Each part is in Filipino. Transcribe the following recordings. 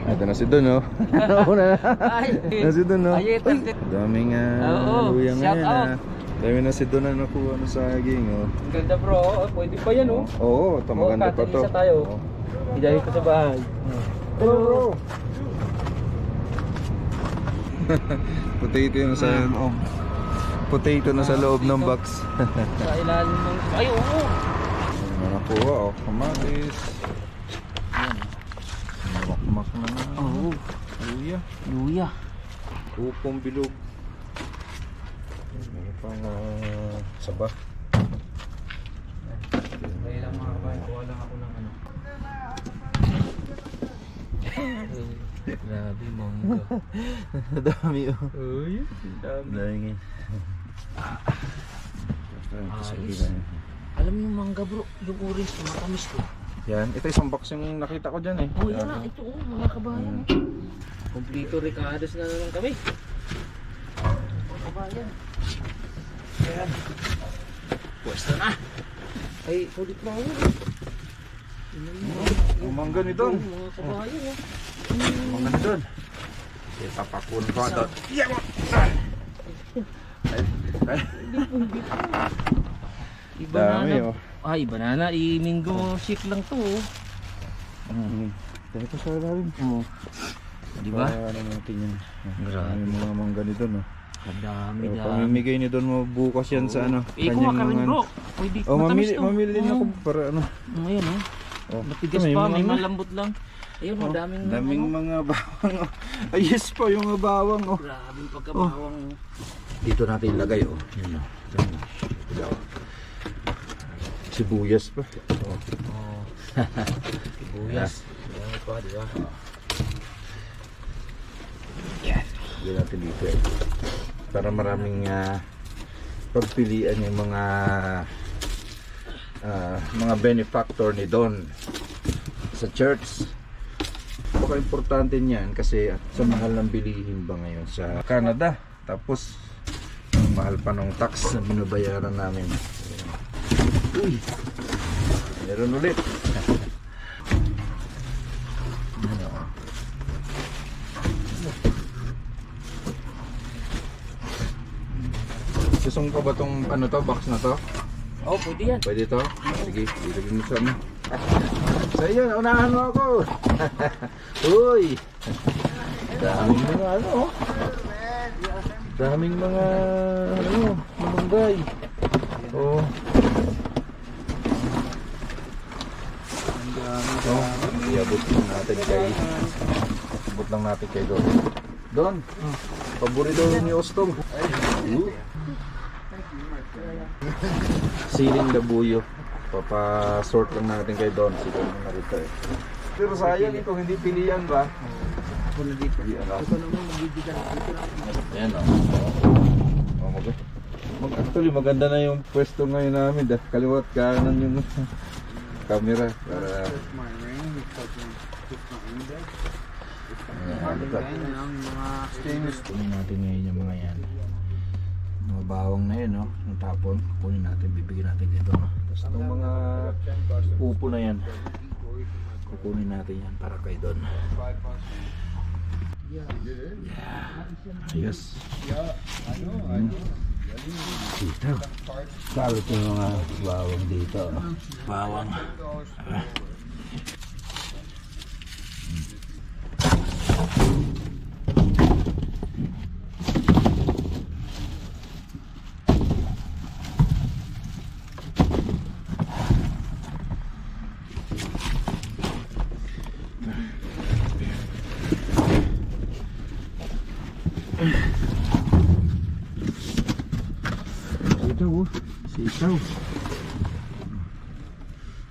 Ito na si Don, oh. Una na. Na si Don, oh. Daming luya ngayon, Dami na si Don na nakuha ng saging, oh. Ganda bro, pwede pa yan, oh. Oo, maganda pa to. Isa tayo. Idahin ko sa bahay. Bro. Potato na sa loob. Potato na sa loob ng box. Sa ilalim ng... Ay, oo! Nakuha, oh. Kamatis. Makmak na na. Oo. Luya. Luya. Upong bilog. Meron pang saba. Kaya lang mga kabayan, kuha lang ako ng ano. Grabe, mangga. Dami, oh. Uy, dami. Alam mo yung mangga bro, yung orange, matamis ko. Yan, ito isang box yung nakita ko dyan, eh. Oh, yan na, ito oh, mga kabayan. Kompleto ricados na naman kami. Mga kabayan. Ayan. Pwesto na. Ay, cauliflower. Yung mangga ni Don. Mga kabayan, oh. Mangga ni Don. Ipapakun ko ito. Dami, oh. Ay, banana, i-mango shake lang to, oh. Dahil ko sa ilalim. Oh. Di ba? Ano natin yan. Grabe. May mga mangga ni Don, oh. Kadami, So, dami. pamimigay ni Don mo bukas yan sa ano. Kuha ka rin bro. Pwede, Oh, matamis to. mamili din ako para ano. Ngayon, oh. Oh, Matigas may pa, mga may ano. malambot lang. Ayun, Oh, daming mga bawang, oh. Ay, yes po, yung mga bawang, oh. Grabe pagkabawang. Dito natin ilagay, oh. Yan, oh. Sibuyas pa. Oh. Oh. Sibuyas. Yan pa, di ba? Yan. Yan natin dito, eh. Para maraming pagpilian yung mga benefactor ni Don sa church. Importante niyan kasi sa mahal ng bilihin ba ngayon sa Canada. Tapos mahal pa ng tax na binabayaran namin. Uy, meron ulit. Gusto mo pa ba tong ano to, box na to? Oh, pwede yan. Pwede to? Sige, ilagay mo sa ano. Sa iyo, unahan mo ako. Uy! Daming mga ano, oh. Daming mga ano, malunggay. Oh. Ang dami. Oh, iabot lang natin kay abot lang natin kay Don. Don, paborito ni Ostong. Siling labuyo. Papa-sort lang natin kay Don. Siguro na narito, eh. Pero sayang ito, hindi pilihan ba? Wala dito. Ito naman magbibigan dito. Ayan, oh. Actually, maganda na yung pwesto ngayon namin. Kaliwat kanan yung camera. Para... Kunin natin ngayon yung mga yan. Mga bawang na yan, no? Yung tapon, kunin natin, bibigyan natin dito, no? Tapos itong mga upo na yan, kukunin natin yan para kay Don. Yeah. Ayos. Dito. Salot yung mga bawang dito, no? Bawang.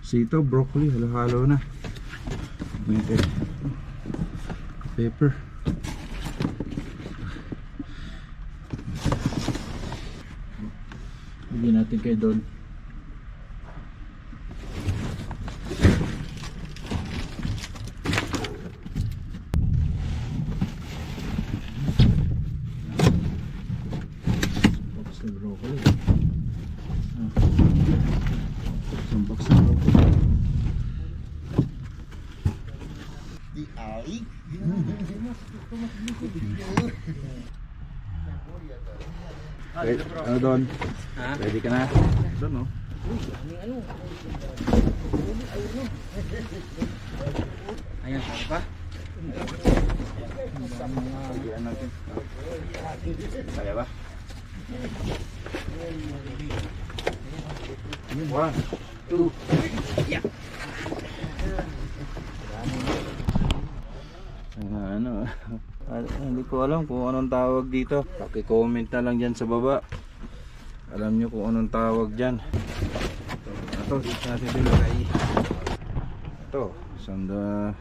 Sitaw, broccoli, halo-halo na. Pepper. Bigyan natin kay Don. Box na broccoli. di ay. Ready, ano doon? Ha? Ready ka na? Doon no? Uy, ano? Ayan, saan pa? Pagian natin. Kaya ba? 1, 2, yeah. Hindi ko alam kung anong tawag dito. Paki-comment na lang dyan sa baba. Alam nyo kung anong tawag dyan. Ito, dito natin binigay. Ito, sanda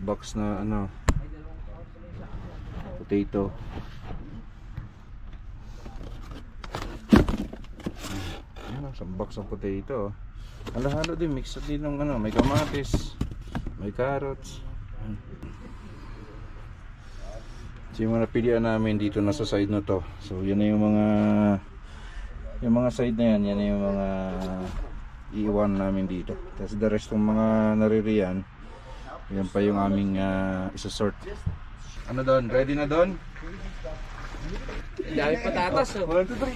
box na ano, potato. Ayan, isang box ng potato. Halo-halo din, mix din ng ano, may kamatis, may carrots. So yung mga napilian namin dito na sa side na to. So yan na yung mga side na yan na yung mga iiwan namin dito. Tapos the rest ng mga naririyan, yan pa yung aming isa-sort. Ano doon? Ready na doon? Dami patatas, oh. 1, 2, 3.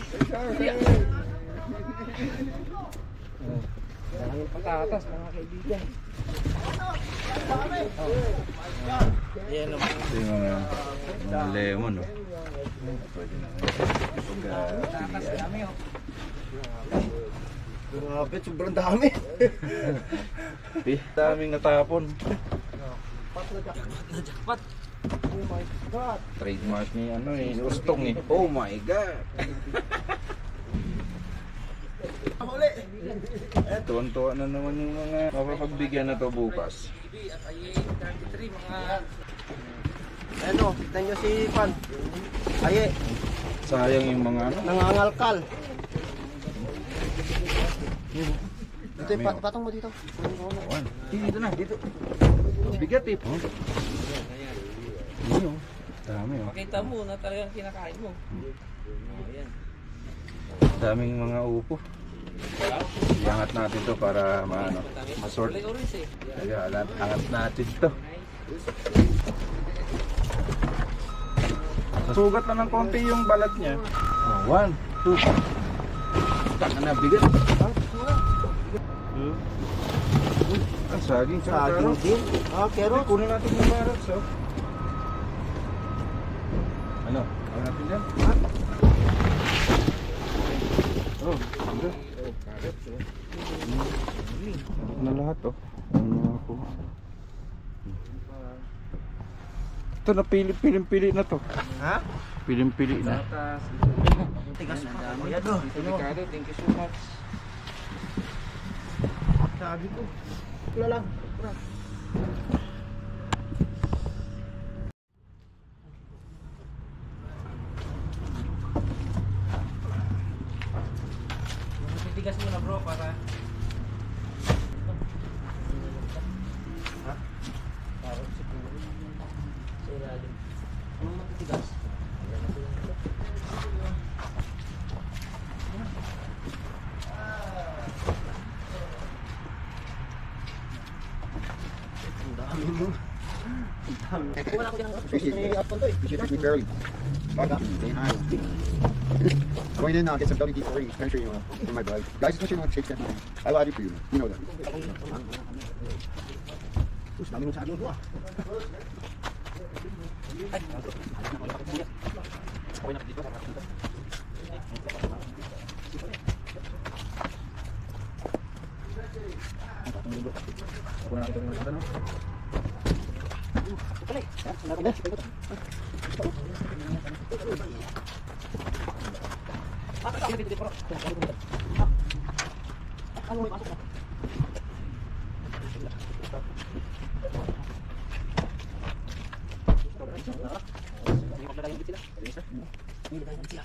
Dami patatas, mga kaibigan. Ayan naman. Ito yung mga lemon, no? Pwede na. Patatas, dami, oh. Grabe, sobrang dami. Daming natapon. Jackpot. Oh my God. Trademark ni ano eh, ustong eh. Oh my god. Huli. Tuwan-tuwa na naman yung mga mapapagbigyan na to bukas. At ay 33, mga... Ano, tignan nyo si Pan. Aye, Sayang yung mga ano. nangangalkal. Dito, Dami, oh. patong mo dito. One. Dito na, dito. Bigat eh. Oh. Yun, oh. Dami oh. Makita mo na talagang kinakain mo. Ayan. Daming mga upo. Iangat natin to para maano, masort. Kulay orange eh. Kaya angat natin to. Sugat lang ng konti yung balat niya. Oh, 1, 2. Taka na, bigat. Ang saging sa Saging carrots. din. Ah, carrots. Kunin natin yung carrots, oh. Ano? Ano natin yan? Oh, ganda. Carrots, oh. Na lahat, oh. Ano ako? Ito na pilim-pili na to. Ha? Pilim-pili na. Patatas. Tigas pa. Dami. Ayan, oh. Ito, Ricardo, thank you so much. Sabi ko. Wala lang. Titigas mo na bro para... Ha? Parang siguro. Sa ilalim. Anong matitigas? Wala ko din ang Appreciate me fairly. Say hi. Going in, get some WD-40. Make sure you for my blood. Guys, especially when shake that. I love you for you. You know that. Push, dami mo sa akin ko ah. Sila.